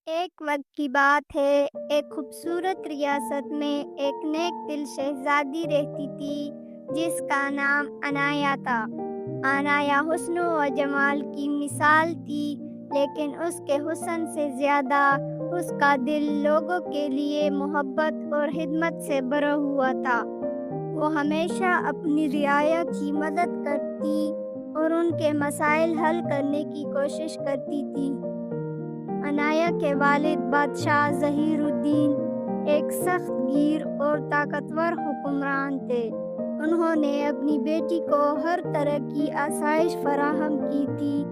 ایک وقت کی بات ہے، ایک خوبصورت ریاست میں ایک نیک دل شہزادی رہتی تھی جس کا نام عنایا تھا۔ عنایا حسن و جمال کی مثال تھی، لیکن اس کے حسن سے زیادہ اس کا دل لوگوں کے لیے محبت اور خدمت سے بھرا ہوا تھا۔ وہ ہمیشہ اپنی رعایا کی مدد کرتی اور ان کے مسائل حل کرنے کی کوشش کرتی تھی۔ عنایا کے والد بادشاہ ظہیر الدین ایک سخت گیر اور طاقتور حکمران تھے۔ انہوں نے اپنی بیٹی کو ہر طرح کی آسائش فراہم کی تھی،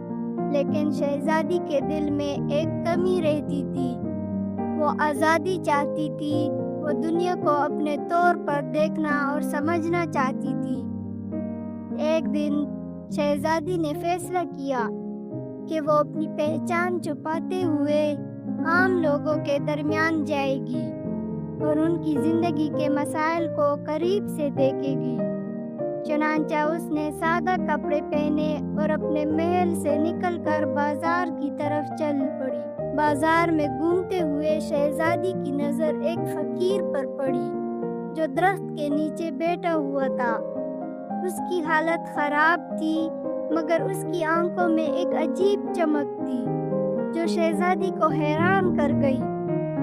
لیکن شہزادی کے دل میں ایک کمی رہتی تھی۔ وہ آزادی چاہتی تھی، وہ دنیا کو اپنے طور پر دیکھنا اور سمجھنا چاہتی تھی۔ ایک دن شہزادی نے فیصلہ کیا کہ وہ اپنی پہچان چھپاتے ہوئے عام لوگوں کے درمیان جائے گی اور ان کی زندگی کے مسائل کو قریب سے دیکھے گی۔ چنانچہ اس نے سادہ کپڑے پہنے اور اپنے محل سے نکل کر بازار کی طرف چل پڑی۔ بازار میں گھومتے ہوئے شہزادی کی نظر ایک فقیر پر پڑی جو درخت کے نیچے بیٹھا ہوا تھا۔ اس کی حالت خراب تھی، مگر اس کی آنکھوں میں ایک عجیب چمک تھی جو شہزادی کو حیران کر گئی۔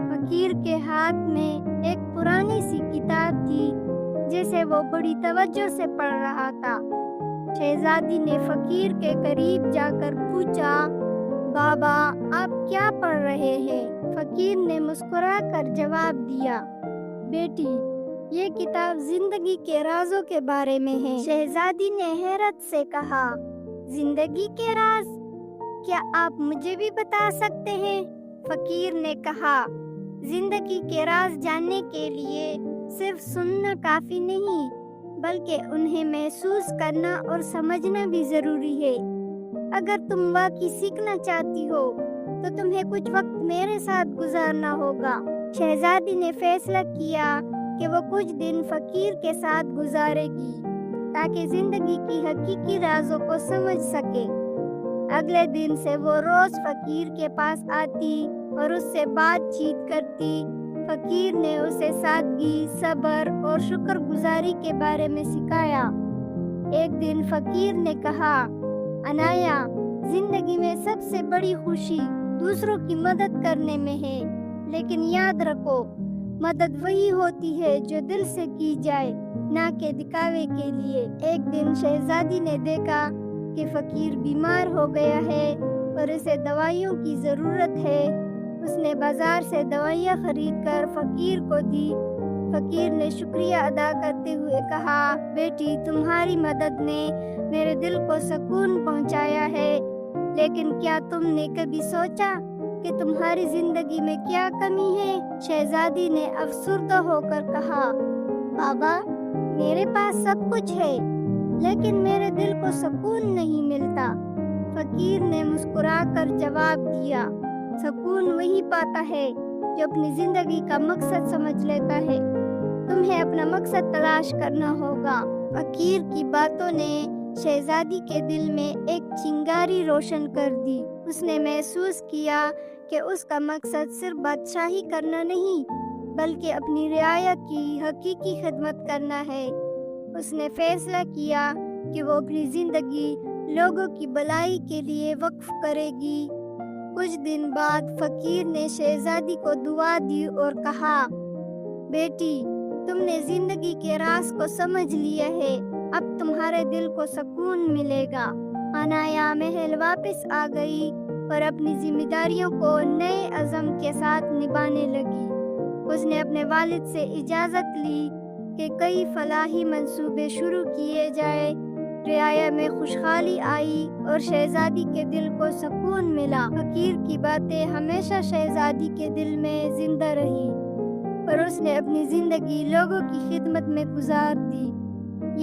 فقیر کے ہاتھ میں ایک پرانی سی کتاب تھی جسے وہ بڑی توجہ سے پڑھ رہا تھا۔ شہزادی نے فقیر کے قریب جا کر پوچھا، بابا آپ کیا پڑھ رہے ہیں؟ فقیر نے مسکرا کر جواب دیا، بیٹی یہ کتاب زندگی کے رازوں کے بارے میں ہے۔ شہزادی نے حیرت سے کہا، زندگی کے راز؟ کیا آپ مجھے بھی بتا سکتے ہیں؟ فقیر نے کہا، زندگی کے راز جاننے کے لیے صرف سننا کافی نہیں، بلکہ انہیں محسوس کرنا اور سمجھنا بھی ضروری ہے۔ اگر تم واقعی سیکھنا چاہتی ہو تو تمہیں کچھ وقت میرے ساتھ گزارنا ہوگا۔ شہزادی نے فیصلہ کیا کہ وہ کچھ دن فقیر کے ساتھ گزارے گی تاکہ زندگی کی حقیقی رازوں کو سمجھ سکے۔ اگلے دن سے وہ روز فقیر کے پاس آتی اور اس سے بات چیت کرتی۔ فقیر نے اسے سادگی، صبر اور شکر گزاری کے بارے میں سکھایا۔ ایک دن فقیر نے کہا، عنایا زندگی میں سب سے بڑی خوشی دوسروں کی مدد کرنے میں ہے، لیکن یاد رکھو مدد وہی ہوتی ہے جو دل سے کی جائے، نہ کہ دکھاوے کے لیے۔ ایک دن شہزادی نے دیکھا کہ فقیر بیمار ہو گیا ہے اور اسے دوائیوں کی ضرورت ہے۔ اس نے بازار سے دوائیاں خرید کر فقیر کو دی۔ فقیر نے شکریہ ادا کرتے ہوئے کہا، بیٹی تمہاری مدد نے میرے دل کو سکون پہنچایا ہے، لیکن کیا تم نے کبھی سوچا کہ تمہاری زندگی میں کیا کمی ہے؟ شہزادی نے افسردہ ہو کر کہا، بابا میرے پاس سب کچھ ہے، لیکن میرے دل کو سکون نہیں ملتا۔ فقیر نے مسکرا کر جواب دیا، سکون وہی پاتا ہے جو اپنی زندگی کا مقصد سمجھ لیتا ہے۔ تمہیں اپنا مقصد تلاش کرنا ہوگا۔ فقیر کی باتوں نے شہزادی کے دل میں ایک چنگاری روشن کر دی۔ اس نے محسوس کیا کہ اس کا مقصد صرف بادشاہی کرنا نہیں، بلکہ اپنی رعایا کی حقیقی خدمت کرنا ہے۔ اس نے فیصلہ کیا کہ وہ اپنی زندگی لوگوں کی بھلائی کے لیے وقف کرے گی۔ کچھ دن بعد فقیر نے شہزادی کو دعا دی اور کہا، بیٹی تم نے زندگی کے راز کو سمجھ لیا ہے، اب تمہارے دل کو سکون ملے گا۔ عنایا محل واپس آ گئی اور اپنی ذمہ داریوں کو نئے عزم کے ساتھ نبھانے لگی۔ اس نے اپنے والد سے اجازت لی کہ کئی فلاحی منصوبے شروع کیے جائے۔ رعایا میں خوشحالی آئی اور شہزادی کے دل کو سکون ملا۔ فقیر کی باتیں ہمیشہ شہزادی کے دل میں زندہ رہی اور اس نے اپنی زندگی لوگوں کی خدمت میں گزار دی۔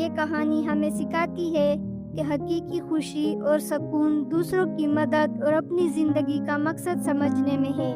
یہ کہانی ہمیں سکھاتی ہے کہ حقیقی خوشی اور سکون دوسروں کی مدد اور اپنی زندگی کا مقصد سمجھنے میں ہے۔